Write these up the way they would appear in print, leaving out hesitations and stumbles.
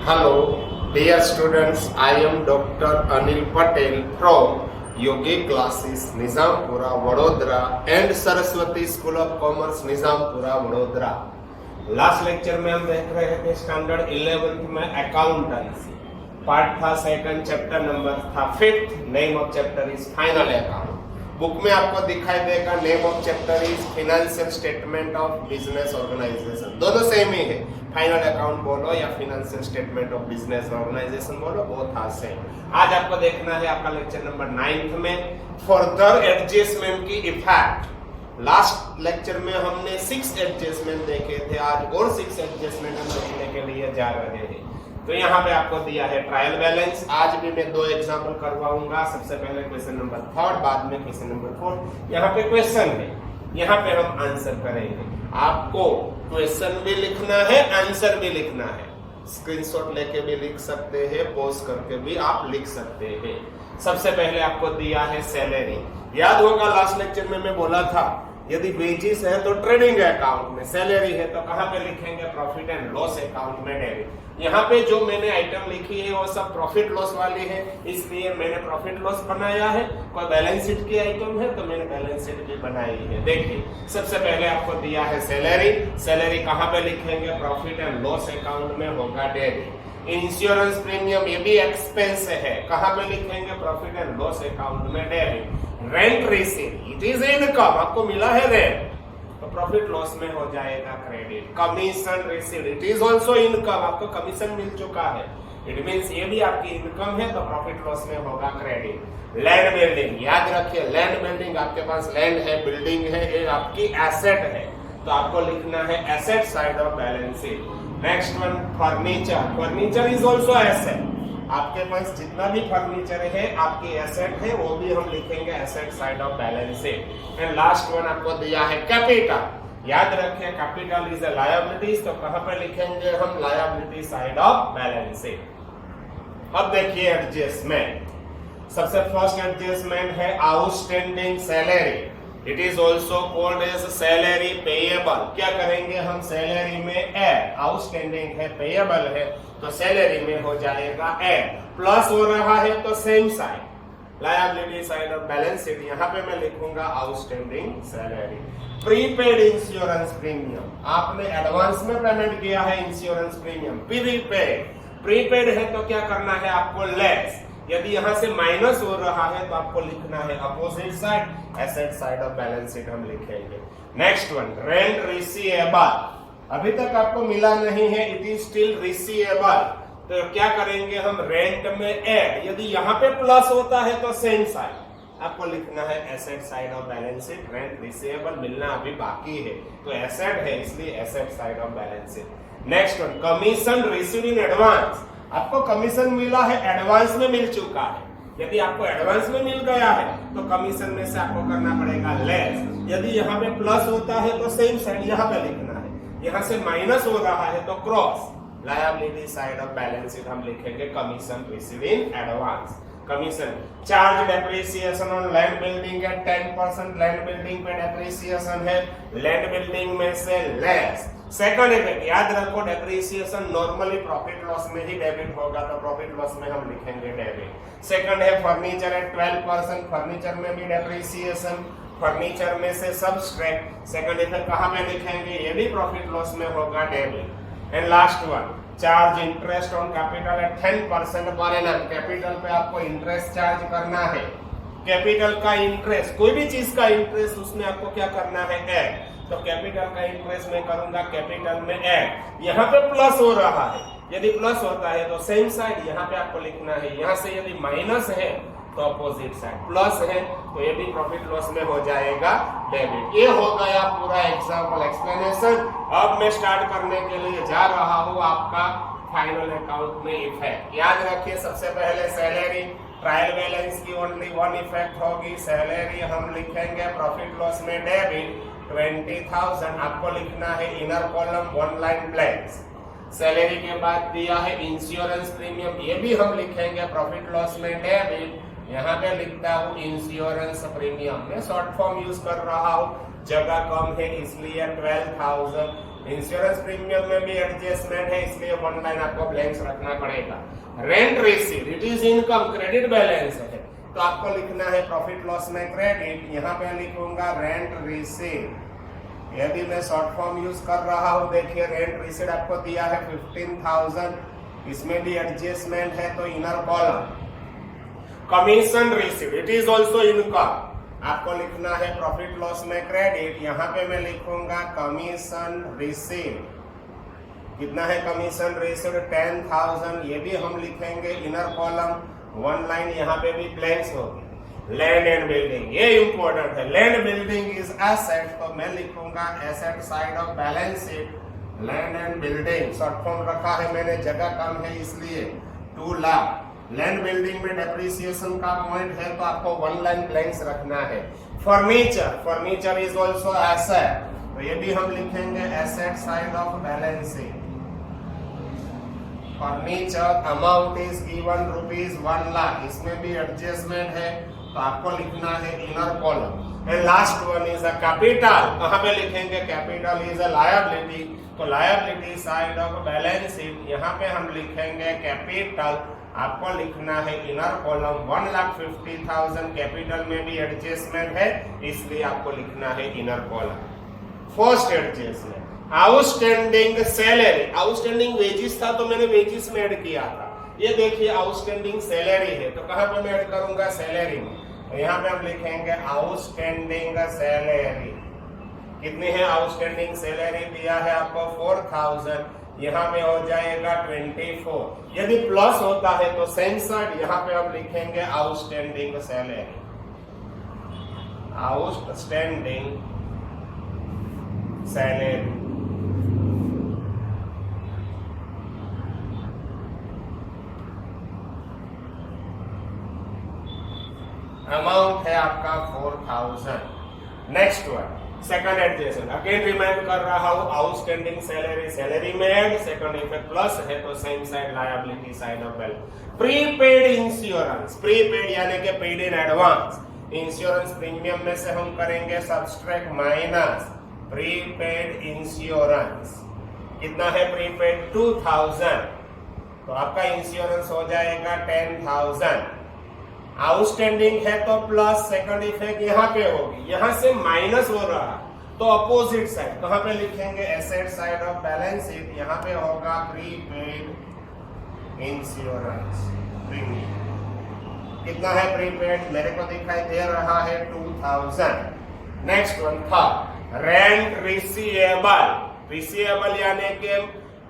Hello, dear students. I am Dr. Anil Patel from Yogi Classes, Nizampura, Vadodara and Saraswati School of Commerce, Nizampura, Vadodara. Last lecture में हम देख रहे थे standard 11th में accountancy part था second, chapter number था 5th. Name of chapter is final account. Book में आपको दिखाई देगा name of chapter is financial statement of business organisation. दोनों सेम ही है, फाइनल अकाउंट बोलो या financial statement of business organisation बोलो, बोथ आर सेम. आज आपको देखना है आपका लेक्चर नंबर 9th में फर्दर एडजस्टमेंट की इफेक्ट. लास्ट लेक्चर में हमने 6 एडजस्टमेंट देखे थे, आज और 6 एडजस्टमेंट हम देखने के लिए जा रहे हैं. तो यहाँ पे आपको दिया है ट्रायल बैलेंस. आज भी मैं 2 एग्जाम्पल करवाऊंगा. सबसे पहले क्वेश्चन नंबर 3, बाद में क्वेश्चन नंबर 4. यहाँ पे क्वेश्चन है, यहाँ पे हम आंसर करेंगे. आपको क्वेश्चन भी लिखना है, आंसर भी लिखना है. स्क्रीनशॉट लेके भी लिख सकते हैं, पॉज करके भी आप लिख सकते हैं. सबसे पहले आपको दिया है सैलरी. याद होगा लास्ट लेक्चर में मैं बोला था यदि वेजेस है तो ट्रेडिंग अकाउंट में, सैलरी है तो कहां पे लिखेंगे? प्रॉफिट एंड लॉस अकाउंट में डेबिट. यहाँ पे जो मैंने आइटम लिखी है वो सब प्रॉफिट लॉस वाली है, इसलिए मैंने प्रॉफिट लॉस बनाया है. कोई बैलेंस शीट की आइटम है तो मैंने बैलेंस शीट भी बनाई है. देखिए सबसे पहले आपको दिया है सैलरी. सैलरी कहां पे लिखेंगे? प्रॉफिट एंड लॉस अकाउंट में होगा डेबिट. इंश्योरेंस प्रीमियम ये भी एक्सपेंस है, कहां पे लिखेंगे? प्रॉफिट एंड लॉस अकाउंट में debit. Rent receive it is income, आपको मिला है रेंट तो प्रॉफिट लॉस में हो जाएगा credit. Commission receive it is also income, आपको कमीशन मिल चुका है, इट मींस ये भी आपकी इनकम है तो प्रॉफिट लॉस में होगा क्रेडिट. लैंड बिल्डिंग, याद रखिए लैंड बिल्डिंग, आपके पास लैंड है, बिल्डिंग है, ये आपकी एसेट है तो आपको लिखना है asset side of balance sheet. Next one furniture. Furniture is also asset, आपके पास जितना भी फर्नीचर है आपकी एसेट है, वो भी हम लिखेंगे asset side of balance sheet. And last one आपको दिया है कैपिटल. याद रखें कैपिटल इज अ लायबिलिटीज, तो कहां पे लिखेंगे हम? Liability side of balance sheet. अब देखिए एडजस्टमेंट. सबसे फर्स्ट एडजस्टमेंट है outstanding salary. It is also called as salary payable. क्या करेंगे हम? सैलरी में ऐड, आउटस्टैंडिंग है, पेएबल है तो सैलरी में हो जाएगा ऐड. प्लस हो रहा है तो same side, liability side of balance sheet. यहाँ पे मैं लिखूंगा outstanding salary. Prepaid insurance premium, आपने एडवांस में पेमेंट किया है इंश्योरेंस प्रीमियम. प्रीपेड है तो क्या करना है आपको? लेस. यदि यहां से माइनस हो रहा है तो आपको लिखना है opposite side, asset side of balance sheet हम लिखेंगे. Next one rent receivable. अभी तक आपको मिला नहीं है, इट इज स्टिल रिसीवेबल, तो क्या करेंगे हम? रेंट में ऐड. यदि यहाँ पे प्लस होता है तो सेम साइड आपको लिखना है asset side of balance sheet. Rent receivable मिलना अभी बाकी है तो एसेट है, इसलिए asset side of balance sheet. Next one commission received in advance. आपको कमीशन मिला है, एडवांस में मिल चुका है. यदि आपको एडवांस में मिल गया है तो कमीशन में से आपको करना पड़ेगा लेस. यदि यहाँ पे प्लस होता है तो सेम साइड यहाँ पे लिखना है. यहाँ से माइनस हो रहा है तो cross, liability side of balance sheet हम लिखेंगे commission received in advance. Commission. Charge depreciation on land building है 10%, लैंड बिल्डिंग पे डेप्रिसिएशन है, लैंड बिल्डिंग में से लेस. सेकंड इफेक्ट, याद रखो डेप्रिसिएशन नॉर्मली प्रॉफिट लॉस में ही डेबिट होगा तो प्रॉफिट लॉस में हम लिखेंगे डेबिट. सेकंड है फर्नीचर है 12%, फर्नीचर में भी डेप्रिसिएशन, फर्नीचर में से सब्सट्रैक्ट. सेकंड इफेक्ट कहां पे लिखेंगे? ये भी प्रॉफिट लॉस में होगा debit. And last one charge interest on capital eight 10% per annum. Capital पे आपको इंटरेस्ट चार्ज करना है. कैपिटल का इंटरेस्ट, कोई भी चीज का इंटरेस्ट, उसमें आपको क्या करना है? ऐड. तो कैपिटल का इंटरेस्ट मैं करूंगा कैपिटल में ऐड. यहाँ पे प्लस हो रहा है, यदि प्लस होता है तो सेम साइड यहाँ पे आपको लिखना है. यहाँ से यदि माइनस है तो अपोजिट साइड, प्लस है तो ये भी प्रॉफिट लॉस में हो जाएगा डेबिट. ये हो गया पूरा एग्जाम्पल एक्सप्लेनेशन. अब मैं स्टार्ट करने के लिए जा रहा हूँ आपका फाइनल अकाउंट में इफेक्ट. याद रखिए सबसे पहले सैलरी. ट्रायल बैलेंस की ओनली वन इफेक्ट होगी, सैलरी हम लिखेंगे प्रॉफिट लॉस में डेबिट 20,000. आपको लिखना है inner column 1 line blanks. Salary के बाद दिया है इंश्योरेंस प्रीमियम, ये भी हम लिखेंगे प्रॉफिट लॉस में डेबिट. यहाँ पे लिखता हूँ इंश्योरेंस प्रीमियम. मैं शॉर्ट फॉर्म यूज कर रहा हूँ, जगह कम है इसलिए 12,000. इंश्योरेंस प्रीमियम में भी एडजस्टमेंट है, इसलिए वन लाइन आपको ब्लैंक्स रखना पड़ेगा। Rent receive it is income, credit balance है तो आपको लिखना है प्रॉफिट लॉस में क्रेडिट, यहाँ पे लिखूंगा रेंट रिसीव। यदि मैं शॉर्ट फॉर्म यूज कर रहा हूँ, देखिए रेंट रिसीव आपको दिया है 15,000, इसमें भी एडजस्टमेंट है तो inner column. Commission receive it is also income, आपको लिखना है प्रॉफिट लॉस में क्रेडिट, यहाँ पे मैं लिखूंगा कमीशन रिसीव। कितना है कमीशन रिसीव? 10,000, ये भी हम लिखेंगे इनर कॉलम, वन लाइन यहाँ पे भी ब्लैंक्स होगी। लैंड एंड बिल्डिंग, ये इंपॉर्टेंट है, लैंड बिल्डिंग इज एसेट, तो मैं लिखूंगा asset side of balance sheet land and building. Short form रखा है मैंने, जगह कम है इसलिए 2 लाख। लैंड बिल्डिंग में डेप्रिसिएशन का पॉइंट है तो आपको वन लाइन ब्लैंक्स रखना है। Furniture, furniture is also asset, तो ये भी हम लिखेंगे asset side of balance sheet. Furniture amount is given ₹1 lakh, इसमें भी एडजस्टमेंट है तो आपको लिखना है inner column. And last one is a capital, कहां पे लिखेंगे? कैपिटल इज अ लायबिलिटी, तो liability side of balance sheet, यहाँ पे हम लिखेंगे कैपिटल, आपको लिखना है इनर कॉलम। 1,50,000 कैपिटल में भी एडजस्टमेंट है, इसलिए आपको लिखना है inner column. First adjustment outstanding salary, outstanding wages था तो मैंने वेजेस में ऐड किया था। ये देखिए आउटस्टैंडिंग सैलरी है तो कहां पे मैं ऐड करूंगा? सैलरी में, तो यहाँ पे हम लिखेंगे आउटस्टैंडिंग सैलरी। कितनी है आउटस्टैंडिंग सैलरी? दिया है आपको 4,000, यहाँ पे हो जाएगा 24। यदि प्लस होता है तो सेम साइड यहाँ पे हम लिखेंगे outstanding salary, outstanding salary. Amount है आपका 4,000। Next one second adjustment, again remind कर रहा हूं आउटस्टैंडिंग सैलरी, सैलरी में ऐड, सेकंड इफेक्ट प्लस है तो same side liability side of balance. Prepaid insurance, prepaid यानी कि paid in advance, insurance premium में से हम करेंगे सब्सट्रैक्ट माइनस प्रीपेड इंश्योरेंस। कितना है प्रीपेड? 2,000, तो आपका इंश्योरेंस हो जाएगा 10,000। आउटस्टैंडिंग है तो प्लस, सेकंड इफेक्ट यहाँ पे होगी, यहाँ से माइनस हो रहा तो अपोजिट साइड कहां पे लिखेंगे? Asset side of balance sheet, यहाँ पे होगा प्रीपेड इंश्योरेंस प्रीमियम। कितना है प्रीपेड? मेरे को दिखाई दे रहा है 2,000। नेक्स्ट वन था रेंट रिसीवेबल, रिसीवेबल यानी कि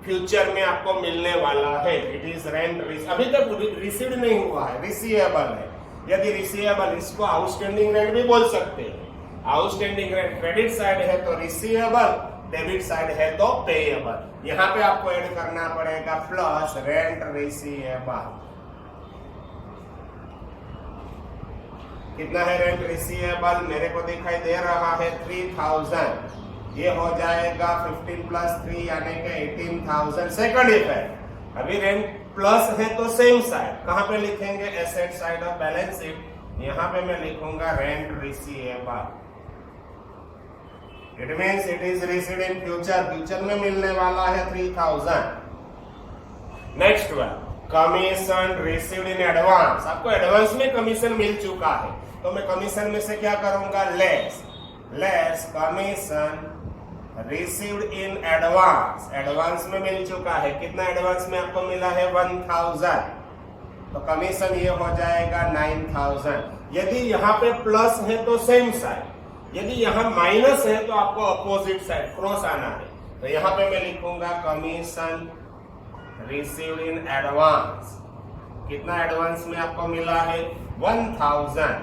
फ्यूचर में आपको मिलने वाला है, इट इज रेंट, अभी तक रिसीव्ड नहीं हुआ है, रिसीवेबल है। यदि रिसीवेबल, इसको आउटस्टैंडिंग रेंट भी बोल सकते हैं। आउटस्टैंडिंग रेंट क्रेडिट साइड है तो रिसीवेबल, डेबिट साइड है तो पेएबल। यहाँ पे आपको ऐड करना पड़ेगा प्लस रेंट रिसीवेबल। कितना है रेंट रिसीवेबल? मेरे को दिखाई दे रहा है 3,000, ये हो जाएगा 15 + 3 यानी कि 18,000। सेकंड इफेक्ट, अभी रेंट प्लस है तो सेम साइड कहां पे लिखेंगे? Asset side of balance sheet, यहाँ पे मैं लिखूंगा rent receivable. It means it is received in future, future में मिलने वाला है 3,000। Next one commission received in advance, आपको एडवांस में कमीशन मिल चुका है तो मैं कमीशन में से क्या करूंगा? Less commission received in advance, advance में मिल चुका है। कितना एडवांस में आपको मिला है? 1,000, तो कमीशन ये हो जाएगा 9,000। यदि यहाँ पे प्लस है तो सेम साइड, यदि यहाँ माइनस है तो आपको अपोजिट साइड क्रॉस आना है, तो यहाँ पे मैं लिखूंगा कमीशन रिसीव्ड इन एडवांस। कितना एडवांस में आपको मिला है? 1,000।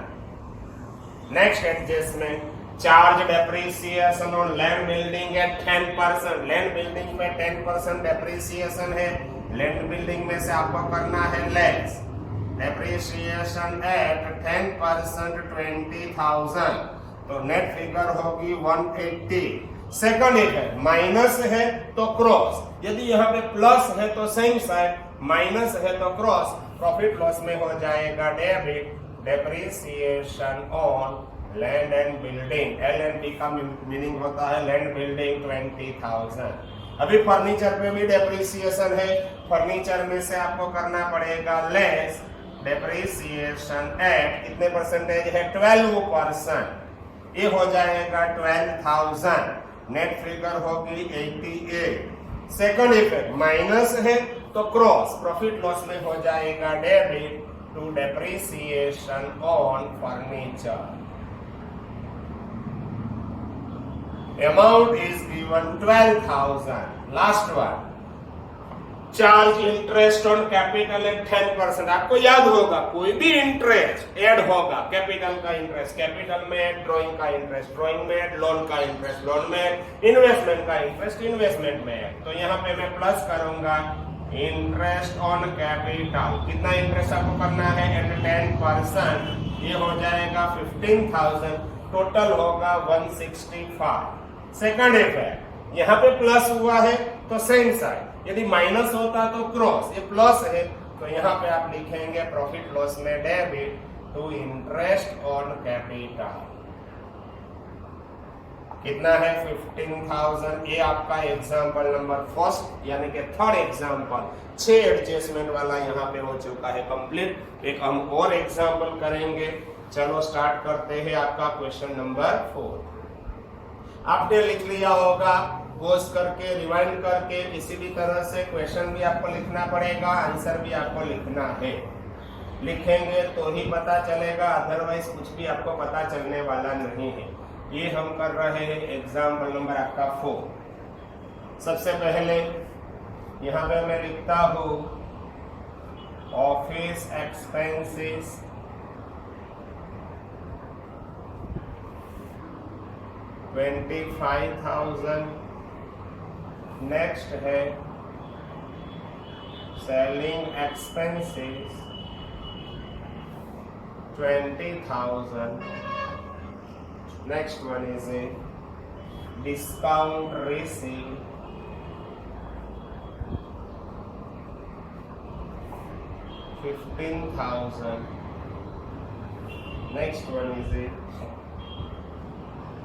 Next adjustment charge depreciation on land building at 10%, land building पे 10% डेप्रिसिएशन है, लैंड बिल्डिंग में से आपको करना है लेस डेप्रिसिएशन एट 10% 20,000, तो नेट फिगर होगी 180। सेकंड इफेक्ट, माइनस है तो क्रॉस, यदि यहाँ पे प्लस है तो सेम साइड, माइनस है तो क्रॉस, प्रॉफिट लॉस में हो जाएगा debit depreciation on land and building, LNB का मीनिंग होता है लैंड बिल्डिंग 20,000। अभी फर्नीचर पे भी डेप्रिसिएशन है, फर्नीचर में से आपको करना पड़ेगा लेस डेप्रिसिएशन एट कितने परसेंटेज है 12%, ये हो जाएगा 12,000, नेट फिगर होगी 88। सेकंड इफेक्ट माइनस है तो क्रॉस प्रॉफिट लॉस में हो जाएगा debit to depreciation on furniture. Amount is given 12,000. Last one. Charge interest on capital at 10%. आपको याद होगा कोई भी इंटरेस्ट ऐड होगा, कैपिटल का इंटरेस्ट कैपिटल में, ड्राइंग का इंटरेस्ट ड्राइंग में, लोन का इंटरेस्ट लोन में, इन्वेस्टमेंट का इंटरेस्ट इन्वेस्टमेंट में। तो यहाँ पे मैं प्लस करूंगा इंटरेस्ट ऑन कैपिटल, कितना इंटरेस्ट आपको करना है एट 10%, ये हो जाएगा 15,000, टोटल होगा 165। सेकंड इफेक्ट यहाँ पे प्लस हुआ है तो सेम साइड, यदि माइनस होता तो क्रॉस, ये प्लस है तो यहाँ पे आप लिखेंगे प्रॉफिट लॉस में debit to interest on capital. कितना है 15,000। ये आपका एग्जांपल नंबर फर्स्ट यानी कि थर्ड एग्जांपल 6 एडजस्टमेंट वाला यहाँ पे हो चुका है कंप्लीट। एक हम और एग्जांपल करेंगे, चलो स्टार्ट करते हैं। आपका क्वेश्चन नंबर 4 आपने लिख लिया होगा, पॉज करके रिवाइंड करके किसी भी तरह से क्वेश्चन भी आपको लिखना पड़ेगा, आंसर भी आपको लिखना है। लिखेंगे तो ही पता चलेगा, अदरवाइज कुछ भी आपको पता चलने वाला नहीं है। ये हम कर रहे हैं एग्जाम्पल नंबर आपका 4। सबसे पहले यहाँ पे मैं लिखता हूँ ऑफिस एक्सपेंसेस 25,000। नेक्स्ट है selling expenses 20,000। Next one is a discount receive 15,000। Next one is a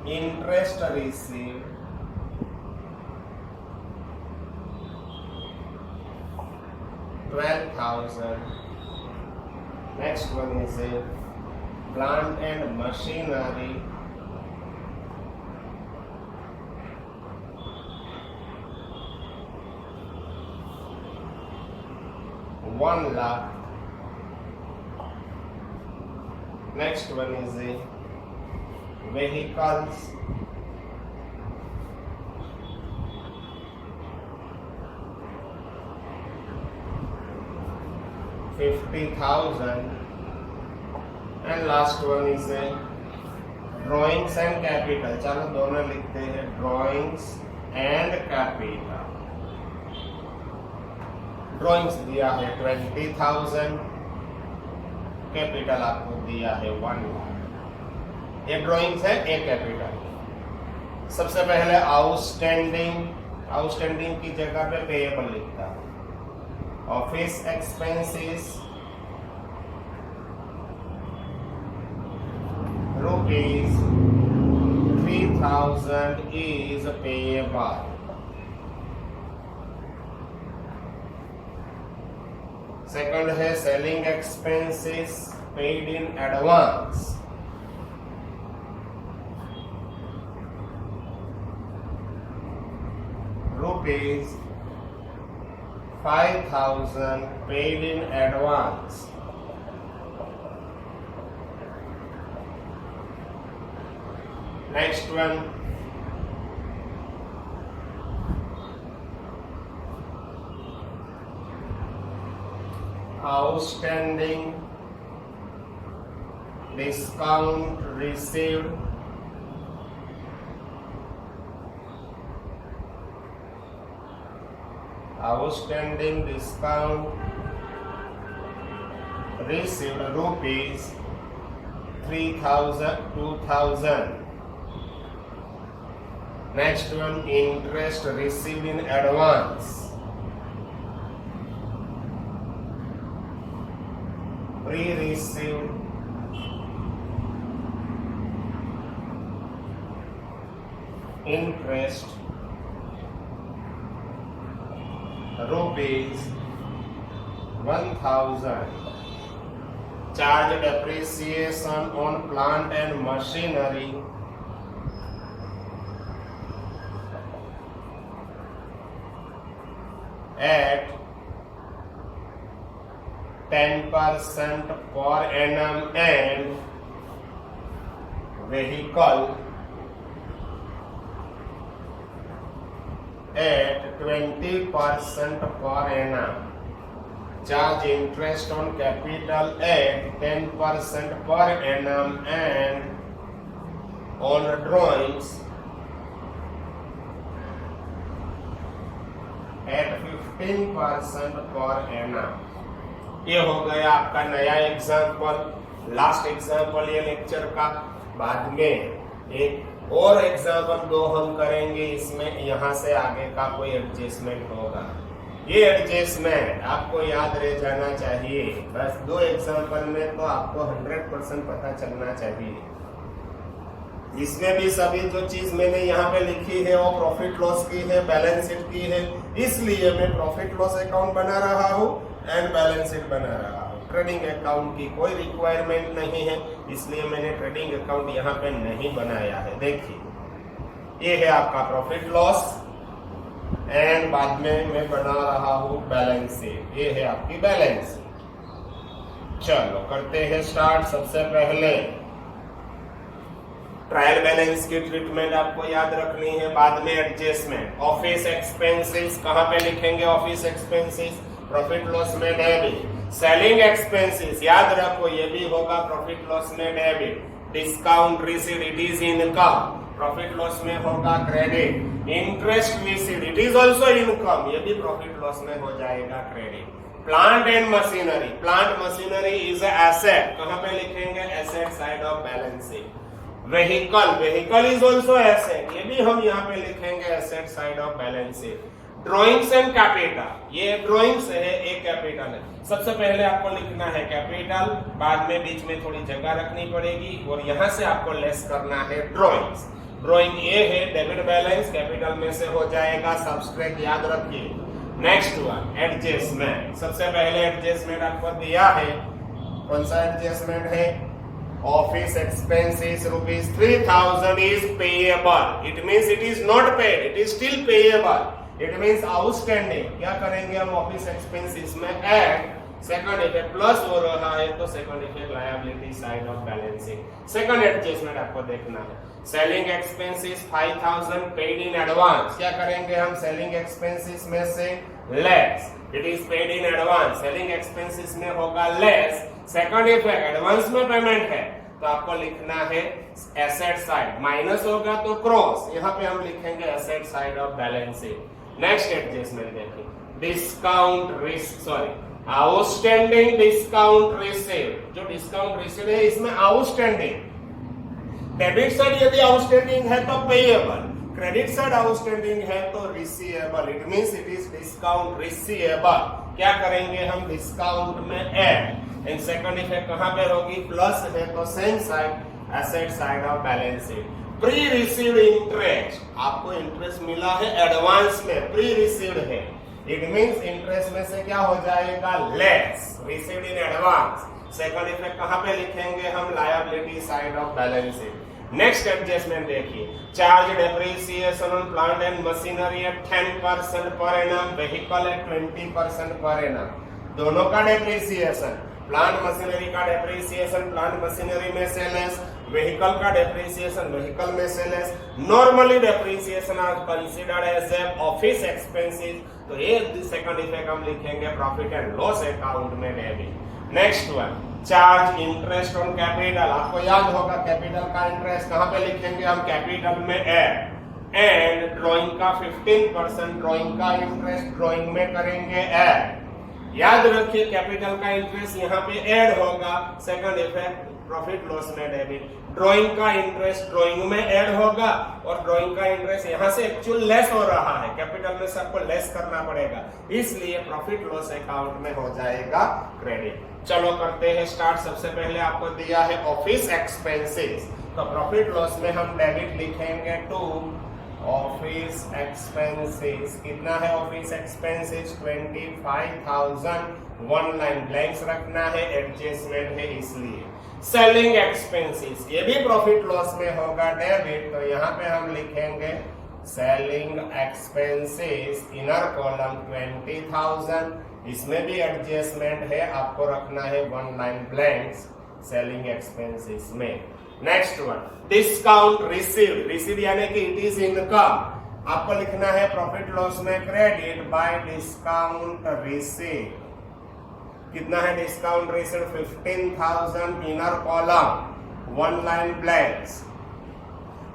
interest received 12,000। next one is a plant and machinery 1 lakh। next one is a vehicles 50,000। and last one is a drawings and capital। चलो दोनों लिखते हैं drawings and capital। Drawings दिया है 20,000, capital आपको दिया है 1 लाख। ये ड्रॉइंग्स है, ए कैपिटल। सबसे पहले आउटस्टैंडिंग की जगह पे पेएबल लिखता है। Office expenses rupees 3,000 is payable. Second है selling expenses paid in advance rupees 5,000 paid in advance। next one outstanding discount received outstanding discount received rupees 3,000 2,000। next one interest received in advance pre-received interest rupees 1000, charge depreciation on plant and machinery at 10% per annum and vehicle at 20% per annum. Charge interest on capital at 10% per annum and on drawings at 15% per annum. ये हो गया आपका नया example, last example ये lecture का। बाद में एक और एग्जाम्पल 2 हम करेंगे, इसमें यहाँ से आगे का कोई एडजस्टमेंट होगा। ये एडजस्टमेंट आपको याद रह जाना चाहिए। बस 2 एग्जाम्पल में तो आपको 100% पता चलना चाहिए। इसमें भी सभी जो चीज मैंने यहाँ पे लिखी है वो प्रॉफिट लॉस की है, बैलेंस शीट की है, इसलिए मैं प्रॉफिट लॉस अकाउंट बना रहा हूँ एंड बैलेंस शीट बना रहा हूँ। ट्रेडिंग अकाउंट की कोई रिक्वायरमेंट नहीं है, इसलिए मैंने ट्रेडिंग अकाउंट यहाँ पे नहीं बनाया है। देखिए ये है आपका प्रॉफिट लॉस एंड बाद में मैं बना रहा हूँ बैलेंस शीट। ये है आपकी बैलेंस शीट। चलो करते हैं स्टार्ट। सबसे पहले ट्रायल बैलेंस की ट्रीटमेंट आपको याद रखनी है, बाद में एडजस्टमेंट। ऑफिस एक्सपेंसेस कहाँ पे लिखेंगे? ऑफिस एक्सपेंसेस प्रॉफिट लॉस में डेबिट। सेलिंग एक्सपेंसेस याद रखो, ये भी होगा प्रॉफिट लॉस में debit. Discount received it is income, profit loss में होगा credit. Interest received it is also income, ये भी प्रॉफिट लॉस में हो जाएगा credit. Plant and machinery, plant machinery is asset, कहाँ पे लिखेंगे? Asset side of balance sheet. Vehicle, vehicle is also asset, ये भी हम यहाँ पे लिखेंगे asset side of balance sheet. Drawings and capital, ये ड्रॉइंग्स है, एक कैपिटल है। सबसे पहले आपको लिखना है कैपिटल, बाद में बीच में थोड़ी जगह रखनी पड़ेगी और यहाँ से आपको लेस करना है ड्रॉइंग्स। ड्रॉइंग ये है डेबिट बैलेंस, कैपिटल में से हो जाएगा सब्सट्रैक्ट, याद रखिए। Next one adjustment. सबसे पहले एडजस्टमेंट आपको दिया है, कौन सा एडजस्टमेंट है? Office expenses rupees 3000 is payable, it means it is not paid, it is still payable, it means outstanding. क्या करेंगे हम ऑफिस एक्सपेंसेस में? ऐड सेकंड इफेक्ट प्लस हो रहा है तो second effect liability side of balance sheet. Second adjustment आपको देखना है। Selling expenses 5000 paid in advance, क्या करेंगे हम? सेलिंग एक्सपेंसेस में से less, it is paid in advance, selling expenses में होगा लेस। सेकंड इफेक्ट एडवांस में पेमेंट है तो आपको लिखना है एसेट साइड, माइनस होगा तो क्रॉस, यहाँ पे हम लिखेंगे asset side of balance sheet. Next adjustment देखिए, discount risk sorry outstanding discount receive. जो डिस्काउंट रिसीव है इसमें आउटस्टैंडिंग, डेबिट साइड यदि आउटस्टैंडिंग है तो पेएबल, क्रेडिट साइड आउटस्टैंडिंग है तो receivable, it means it is discount receivable. क्या करेंगे हम? डिस्काउंट में ऐड एंड सेकंड इफेक्ट कहां पे होगी? प्लस है तो same side asset side of balance sheet. Pre received interest, आपको इंटरेस्ट मिला है एडवांस में, प्री रिसीव्ड है, इट मींस इंटरेस्ट में से क्या हो जाएगा? Less, received in advance. Second effect कहां पे लिखेंगे हम? Liability side of balance sheet. Next adjustment देखिए, charge depreciation on plant and machinery at 10% per annum, vehicle eight 20% पर एनम। दोनों का डेप्रिसिएशन, प्लांट मशीनरी का डेप्रिसिएशन प्लांट मशीनरी में से लेस, व्हीकल का डेप्रिसिएशन व्हीकल में से less. Normally depreciation are considered as a office expenses, तो ये सेकंड इफेक्ट हम लिखेंगे प्रॉफिट एंड लॉस अकाउंट में debit. Next one, charge interest on capital, आपको याद होगा कैपिटल का इंटरेस्ट कहां पे लिखेंगे हम? कैपिटल में ऐड एंड ड्राइंग का 15% ड्राइंग का इंटरेस्ट ड्राइंग में करेंगे ऐड। याद रखिए कैपिटल का इंटरेस्ट यहाँ पे ऐड होगा, सेकंड इफेक्ट प्रॉफिट लॉस में डेबिट। ड्राइंग का इंटरेस्ट ड्राइंग में ऐड होगा और ड्राइंग का इंटरेस्ट यहाँ से एक्चुअल लेस हो रहा है, कैपिटल में से आपको लेस करना पड़ेगा, इसलिए प्रॉफिट लॉस अकाउंट में हो जाएगा क्रेडिट। चलो करते हैं स्टार्ट। सबसे पहले आपको दिया है ऑफिस एक्सपेंसेस, तो प्रॉफिट लॉस में हम डेबिट लिखेंगे टू ऑफिस एक्सपेंसेस, कितना है office expenses 25,000, one line blanks रखना है, एडजस्टमेंट है इसलिए। सेलिंग एक्सपेंसेस, ये भी प्रॉफिट लॉस में होगा डेबिट, तो यहाँ पे हम लिखेंगे सेलिंग एक्सपेंसेस इनर कॉलम 20,000, इसमें भी एडजस्टमेंट है, आपको रखना है one line blanks selling expenses में। Next one discount received, received यानी कि इट इज इनकम, आपको लिखना है प्रॉफिट लॉस में क्रेडिट बाय डिस्काउंट रिसीव्ड, कितना है discount received 15,000 inner column one line blanks.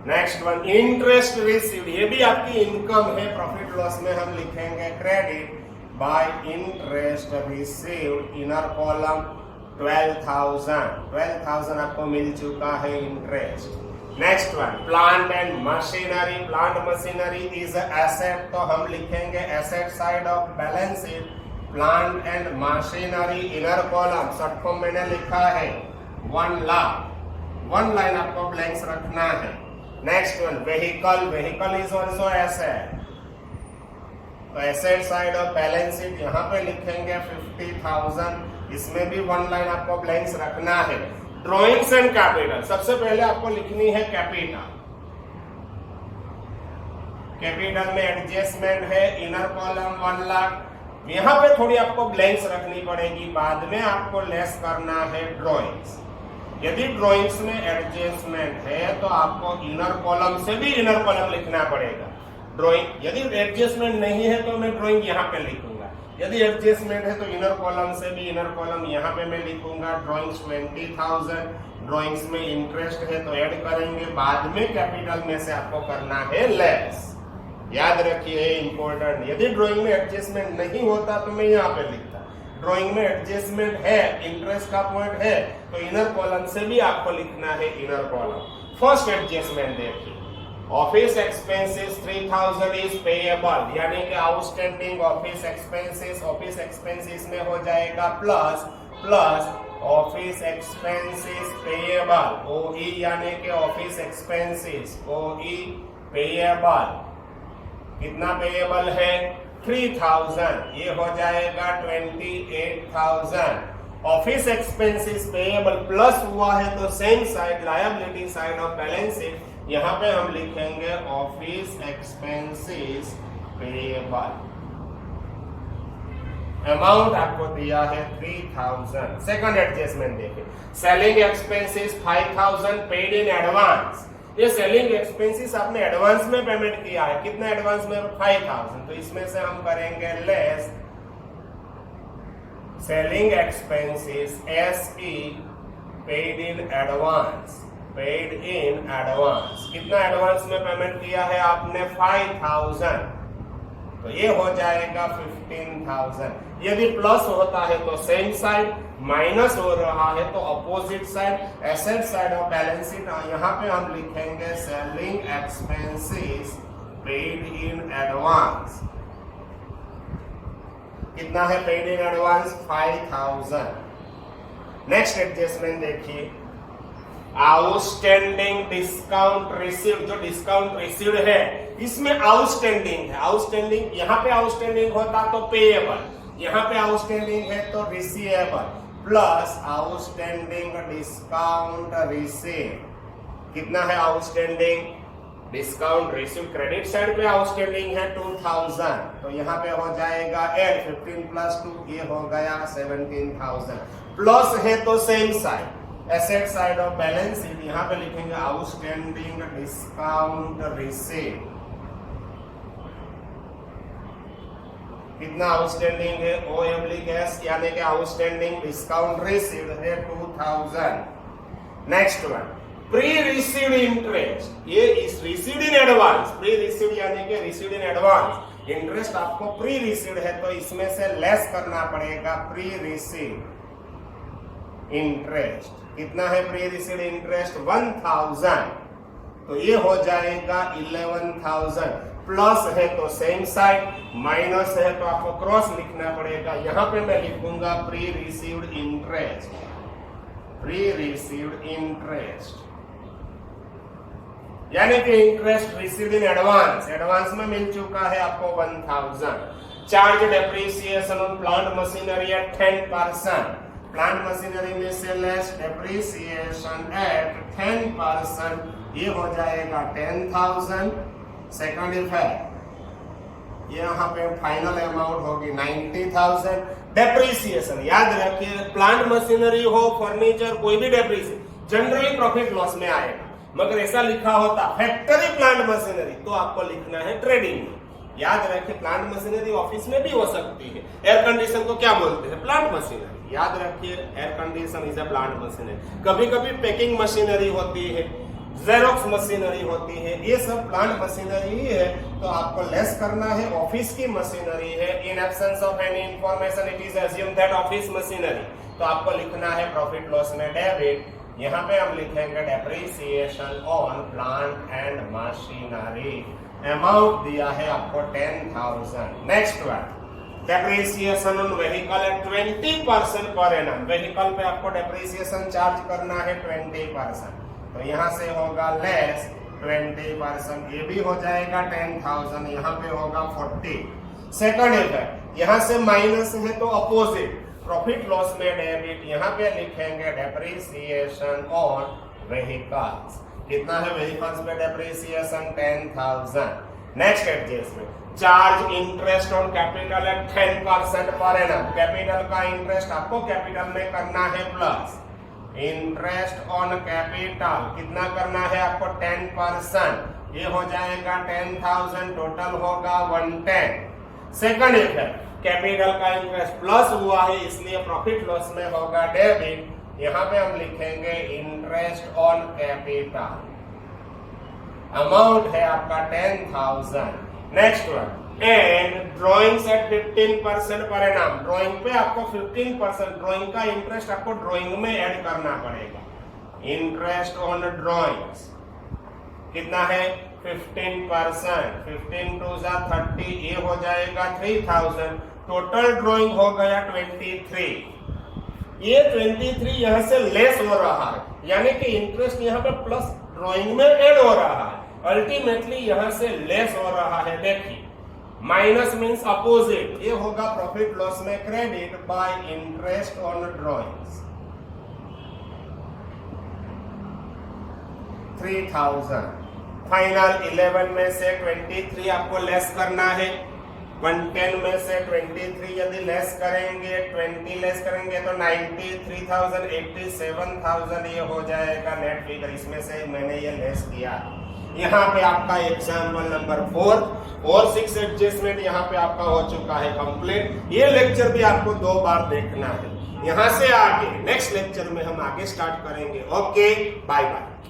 Next one interest received, ये भी आपकी इनकम है, प्रॉफिट लॉस में हम लिखेंगे credit by interest received inner column 12,000 आपको मिल चुका है interest. Next one plant and machinery, plant machinery is asset, तो हम लिखेंगे asset side of balance sheet plant and machinery inner column, short form मैंने लिखा है 1 लाख, वन लाइन आपको ब्लैंक्स रखना है। Next one vehicle, vehicle is also asset, तो asset side of balance sheet यहाँ पे लिखेंगे 50,000, इसमें भी वन लाइन आपको ब्लैंक्स रखना है। ड्रॉइंग्स एंड कैपिटल, सबसे पहले आपको लिखनी है कैपिटल, कैपिटल में एडजस्टमेंट है इनर कॉलम 1 लाख, यहाँ पे थोड़ी आपको ब्लैंक्स रखनी पड़ेगी, बाद में आपको लेस करना है ड्रॉइंग्स। यदि ड्रॉइंग्स में एडजस्टमेंट है तो आपको इनर कॉलम से भी इनर कॉलम लिखना पड़ेगा। ड्रॉइंग यदि एडजस्टमेंट नहीं है तो मैं ड्रॉइंग यहाँ पे लिखूंगा, यदि एडजस्टमेंट है तो इनर कॉलम से भी इनर कॉलम यहाँ पे मैं लिखूंगा। ड्रॉइंग्स 20,000, ड्रॉइंग्स में इंटरेस्ट है तो ऐड करेंगे, बाद में कैपिटल में से आपको करना है लेस, याद रखिए इंपॉर्टेंट। यदि ड्रॉइंग में एडजस्टमेंट नहीं होता तो मैं यहाँ पे लिखता, ड्रॉइंग में एडजस्टमेंट है, इंटरेस्ट का पॉइंट है, तो इनर कॉलम से भी आपको लिखना है इनर कॉलम। फर्स्ट एडजस्टमेंट देखिए, ऑफिस एक्सपेंसेस 3,000 इज पेएबल, यानी कि outstanding office expenses, office expenses में हो जाएगा प्लस ऑफिस एक्सपेंसेस पेएबल, ओई यानी कि ऑफिस एक्सपेंसेस, ओई पेएबल, कितना पेएबल है 3,000, ये हो जाएगा 28,000। ऑफिस एक्सपेंसेस पेएबल प्लस हुआ है तो same side liability side of balance sheet, यहाँ पे हम लिखेंगे ऑफिस एक्सपेंसेस पेएबल, अमाउंट आपको दिया है 3,000। सेकंड एडजस्टमेंट देखिए, selling expenses 5,000 paid in advance, ये सेलिंग एक्सपेंसेस आपने एडवांस में पेमेंट किया है, कितना एडवांस में 5,000, तो इसमें से हम करेंगे less selling expenses SE paid in advance, paid in advance, कितना एडवांस में पेमेंट किया है आपने 5,000, तो ये हो जाएगा 15,000। यदि प्लस होता है तो सेम साइड, माइनस हो रहा है तो opposite side, asset side of balance sheet, यहाँ पे हम लिखेंगे selling expenses paid in advance, कितना है paid in advance 5,000। Next adjustment देखिए, आउटस्टैंडिंग डिस्काउंट रिसीव्ड, जो डिस्काउंट रिसीव्ड है इसमें आउटस्टैंडिंग है, आउटस्टैंडिंग यहाँ पे आउटस्टैंडिंग होता तो पेएबल, यहाँ पे आउटस्टैंडिंग है तो receivable, plus outstanding discount receive, कितना है outstanding discount receive, credit side पे आउटस्टैंडिंग है 2,000, तो यहाँ पे हो जाएगा 8, 15 प्लस 2, ये हो गया 17,000। प्लस है तो same side, asset side of balance sheet, यहाँ पे लिखेंगे आउटस्टैंडिंग डिस्काउंट रिसीव, कितना आउटस्टैंडिंग है OWS यानी कि आउटस्टैंडिंग डिस्काउंट रिसीव्ड है 2,000। Next one pre received interest, ये इस received in advance, pre received यानी कि रिसीव्ड इन एडवांस, इंटरेस्ट आपको प्री रिसीव्ड है तो इसमें से लेस करना पड़ेगा प्री रिसीव्ड इंटरेस्ट, कितना है प्री रिसीव्ड इंटरेस्ट 1,000, तो ये हो जाएगा 11,000। प्लस है तो सेम साइड, माइनस है तो आपको क्रॉस लिखना पड़ेगा, यहाँ पे मैं लिखूंगा pre received interest, pre received interest, यानी कि interest received in advance, advance में मिल चुका है आपको 1000। Charge depreciation on plant machinery at 10%, plant machinery में से लेस डेप्रिसिएशन एट 10%, ये हो जाएगा 10,000। सेकंड इफेक्ट, यहाँ पे फाइनल अमाउंट होगी 90,000। डेप्रिसिएशन याद रखिए, प्लांट मशीनरी हो, फर्नीचर, कोई भी डेप्रिसिएशन जनरली प्रॉफिट लॉस में आएगा, मगर ऐसा लिखा होता फैक्ट्री प्लांट मशीनरी तो आपको लिखना है ट्रेडिंग में। याद रखिए, प्लांट मशीनरी ऑफिस में भी हो सकती है। एयर कंडीशन को क्या बोलते हैं? Plant machinery. याद रखिए, air condition is a plant machinery. कभी कभी पैकिंग मशीनरी होती है, जेरोक्स मशीनरी होती है, ये सब प्लांट मशीनरी ही है, तो आपको लेस करना है ऑफिस की मशीनरी है। In absence of any information it is assumed that office machinery, तो आपको लिखना है प्रॉफिट लॉस में डेबिट। यहाँ पे हम लिखेंगे depreciation on plant and machinery, amount दिया है आपको 10,000। Next one, depreciation on vehicle eight 20% per annum, vehicle पे आपको डेप्रिसिएशन चार्ज करना है 20%, तो यहाँ से होगा लेस 20%, ये भी हो जाएगा 10,000, यहाँ पे होगा 40। सेकंड इफेक्ट, यहाँ से माइनस है तो अपोजिट, प्रॉफिट लॉस में डेबिट, यहाँ पे लिखेंगे डेप्रिसिएशन ऑन व्हीकल्स। कितना है व्हीकल्स पे depreciation? 10,000। Next adjustment, charge interest on capital eight 10% per annum, capital का इंटरेस्ट आपको कैपिटल में करना है प्लस, इंटरेस्ट ऑन कैपिटल कितना करना है आपको? 10%, ये हो जाएगा 10,000, टोटल होगा 110। सेकंड इफेक्ट, कैपिटल का इंटरेस्ट प्लस हुआ है, इसलिए प्रॉफिट लॉस में होगा डेबिट। यहाँ पे हम लिखेंगे इंटरेस्ट ऑन कैपिटल, अमाउंट है आपका 10,000। Next one, and drawings at 15% per annum, drawing पे आपको 15% ड्रॉइंग का इंटरेस्ट आपको ड्रॉइंग में ऐड करना पड़ेगा। इंटरेस्ट ऑन ड्रॉइंग्स कितना है? 15%, 15 टू 30, ये हो जाएगा 3,000, टोटल ड्रॉइंग हो गया 23। ये 23 यहाँ से लेस हो रहा है, यानी कि इंटरेस्ट यहाँ पे प्लस ड्रॉइंग में ऐड हो रहा है, अल्टीमेटली यहाँ से लेस हो रहा है। देखिए, माइनस मीन्स अपोजिट, ये होगा प्रॉफिट लॉस में credit by interest on drawings 3,000। Final 11 में से 23 आपको लेस करना है, 110 में से 23 यदि लेस करेंगे, 20 लेस करेंगे तो 93,000, 87,000 ये हो जाएगा नेट फिगर। इसमें से मैंने ये लेस किया। यहाँ पे आपका एग्जाम्पल नंबर 4 और 6 एडजस्टमेंट यहाँ पे आपका हो चुका है कंप्लीट। ये लेक्चर भी आपको 2 बार देखना है। यहाँ से आगे नेक्स्ट लेक्चर में हम आगे स्टार्ट करेंगे। Okay, bye bye.